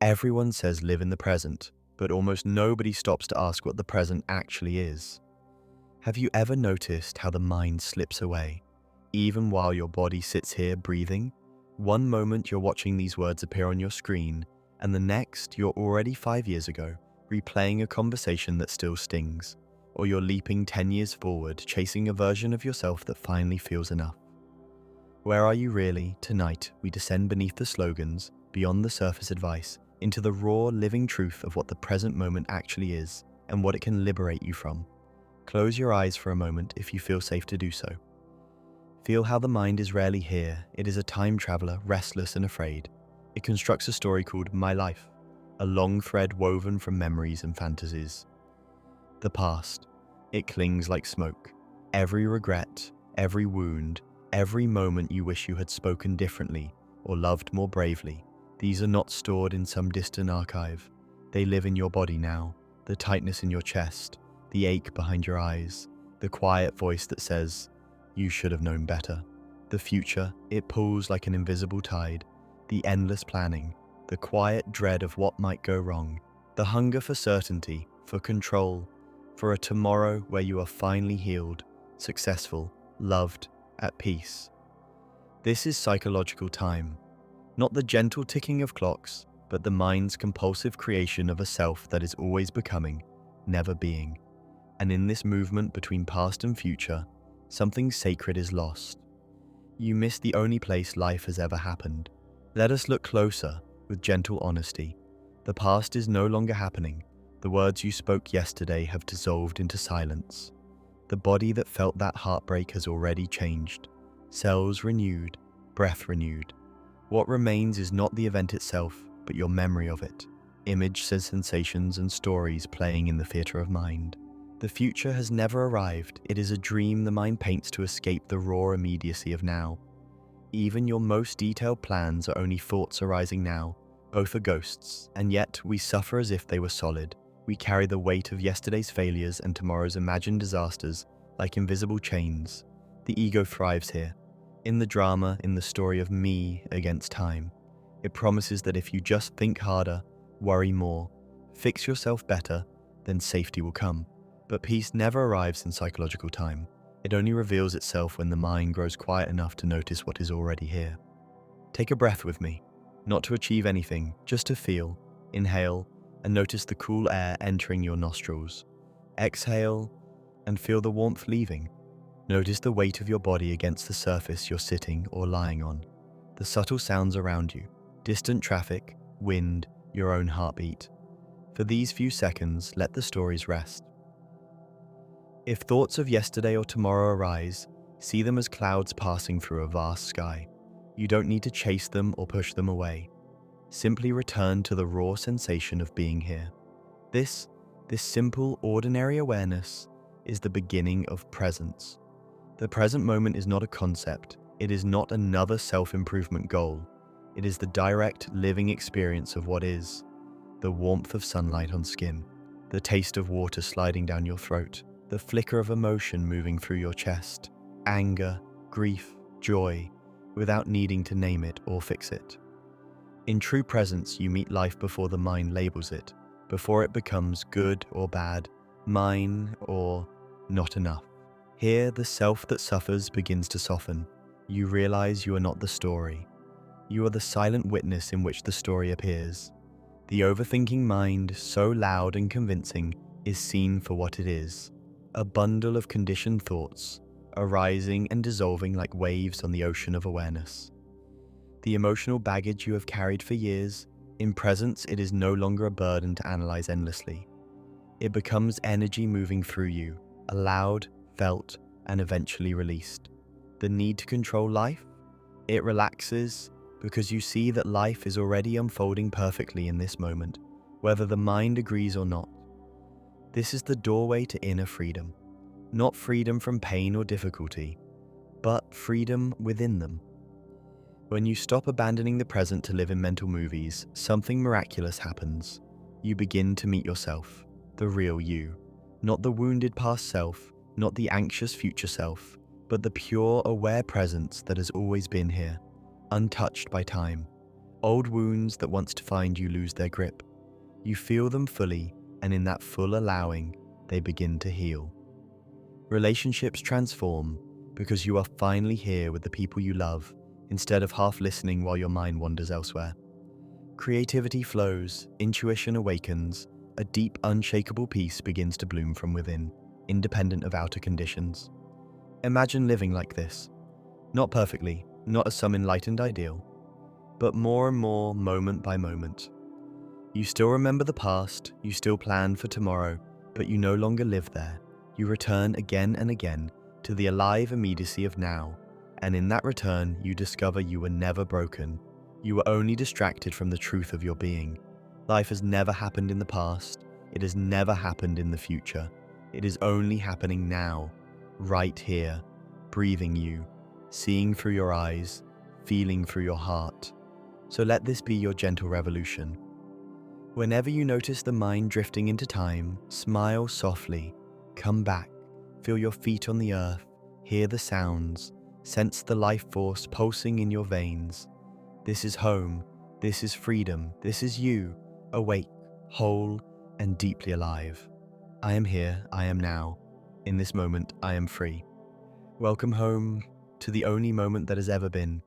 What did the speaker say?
Everyone says live in the present, but almost nobody stops to ask what the present actually is. Have you ever noticed how the mind slips away, even while your body sits here breathing? One moment you're watching these words appear on your screen, and the next you're already 5 years ago, replaying a conversation that still stings, or you're leaping 10 years forward, chasing a version of yourself that finally feels enough. Where are you really? Tonight, we descend beneath the slogans, beyond the surface advice, into the raw, living truth of what the present moment actually is and what it can liberate you from. Close your eyes for a moment if you feel safe to do so. Feel how the mind is rarely here. It is a time traveler, restless and afraid. It constructs a story called My Life, a long thread woven from memories and fantasies. The past. It clings like smoke. Every regret, every wound, every moment you wish you had spoken differently or loved more bravely. These are not stored in some distant archive. They live in your body now, the tightness in your chest, the ache behind your eyes, the quiet voice that says, you should have known better. The future, it pulls like an invisible tide, the endless planning, the quiet dread of what might go wrong, the hunger for certainty, for control, for a tomorrow where you are finally healed, successful, loved, at peace. This is psychological time. Not the gentle ticking of clocks, but the mind's compulsive creation of a self that is always becoming, never being. And in this movement between past and future, something sacred is lost. You miss the only place life has ever happened. Let us look closer, with gentle honesty. The past is no longer happening. The words you spoke yesterday have dissolved into silence. The body that felt that heartbreak has already changed. Cells renewed, breath renewed. What remains is not the event itself, but your memory of it. Images, sensations, and stories playing in the theater of mind. The future has never arrived. It is a dream the mind paints to escape the raw immediacy of now. Even your most detailed plans are only thoughts arising now. Both are ghosts, and yet we suffer as if they were solid. We carry the weight of yesterday's failures and tomorrow's imagined disasters like invisible chains. The ego thrives here. In the drama, in the story of me against time. It promises that if you just think harder, worry more, fix yourself better, then safety will come. But peace never arrives in psychological time. It only reveals itself when the mind grows quiet enough to notice what is already here. Take a breath with me, not to achieve anything, just to feel. Inhale and notice the cool air entering your nostrils. Exhale and feel the warmth leaving. Notice the weight of your body against the surface you're sitting or lying on. The subtle sounds around you, distant traffic, wind, your own heartbeat. For these few seconds, let the stories rest. If thoughts of yesterday or tomorrow arise, see them as clouds passing through a vast sky. You don't need to chase them or push them away. Simply return to the raw sensation of being here. This simple, ordinary awareness is the beginning of presence. The present moment is not a concept. It is not another self-improvement goal. It is the direct, living experience of what is. The warmth of sunlight on skin, the taste of water sliding down your throat, the flicker of emotion moving through your chest, anger, grief, joy, without needing to name it or fix it. In true presence, you meet life before the mind labels it, before it becomes good or bad, mine or not enough. Here, the self that suffers begins to soften. You realize you are not the story. You are the silent witness in which the story appears. The overthinking mind, so loud and convincing, is seen for what it is. A bundle of conditioned thoughts, arising and dissolving like waves on the ocean of awareness. The emotional baggage you have carried for years, in presence it is no longer a burden to analyze endlessly. It becomes energy moving through you, allowed, felt, and eventually released. The need to control life? It relaxes because you see that life is already unfolding perfectly in this moment, whether the mind agrees or not. This is the doorway to inner freedom. Not freedom from pain or difficulty, but freedom within them. When you stop abandoning the present to live in mental movies, something miraculous happens. You begin to meet yourself, the real you. Not the wounded past self, not the anxious future self, but the pure, aware presence that has always been here, untouched by time. Old wounds that wants to find you lose their grip. You feel them fully, and in that full allowing, they begin to heal. Relationships transform because you are finally here with the people you love, instead of half listening while your mind wanders elsewhere. Creativity flows, intuition awakens, a deep, unshakable peace begins to bloom from within, independent of outer conditions. Imagine living like this. Not perfectly, not as some enlightened ideal, but more and more, moment by moment. You still remember the past, you still plan for tomorrow, but you no longer live there. You return again and again to the alive immediacy of now, and in that return, you discover you were never broken. You were only distracted from the truth of your being. Life has never happened in the past. It has never happened in the future. It is only happening now, right here, breathing you, seeing through your eyes, feeling through your heart. So let this be your gentle revolution. Whenever you notice the mind drifting into time, smile softly, come back, feel your feet on the earth, hear the sounds, sense the life force pulsing in your veins. This is home, this is freedom, this is you, awake, whole, and deeply alive. I am here, I am now. In this moment, I am free. Welcome home to the only moment that has ever been,